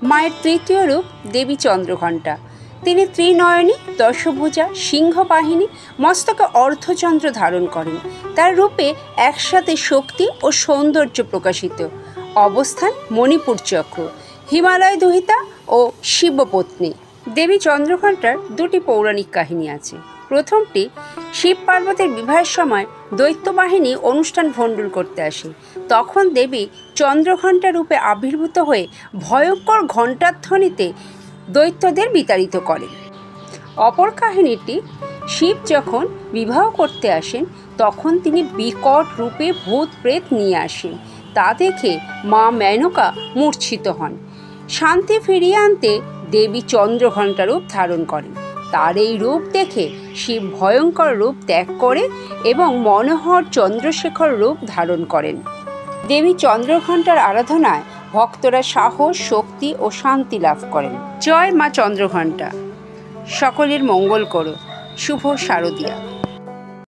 মায়ের তৃতীয় রূপ দেবী চন্দ্রঘণ্টা। তিনি ত্রিনয়নী, দশভুজা, সিংহবাহিনী, মস্তকে অর্ধচন্দ্র ধারণ করেন। তার রূপে একসাথে শক্তি ও সৌন্দর্য প্রকাশিত। অবস্থান মণিপুর চক্র, হিমালয় দুহিতা ও শিবপত্নী। দেবী চন্দ্রঘণ্টার দুটি পৌরাণিক কাহিনী আছে। প্রথমটি, শিব পার্বতীর বিবাহের সময় দৈত্য বাহিনী অনুষ্ঠান ভণ্ডুল করতে আসে। তখন দেবী চন্দ্রঘণ্টা রূপে আবির্ভূত হয়ে ভয়ঙ্কর ঘণ্টাধ্বনিতে দৈত্যদের বিতাড়িত করেন। অপর কাহিনীটি, শিব যখন বিবাহ করতে আসেন তখন তিনি বিকট রূপে ভূত প্রেত নিয়ে আসেন। তা দেখে মা মেনকা মূর্ছিত হন। শান্তি ফিরিয়ে আনতে দেবী চন্দ্রঘণ্টা রূপ ধারণ করেন। তার এই রূপ দেখে শিব ভয়ঙ্কর রূপ ত্যাগ করে এবং মনোহর চন্দ্রশেখর রূপ ধারণ করেন। দেবী চন্দ্রঘণ্টার আরাধনায় ভক্তরা সাহস, শক্তি ও শান্তি লাভ করেন। জয় মা চন্দ্রঘণ্টা। সকলের মঙ্গল করো। শুভ শারদিয়া।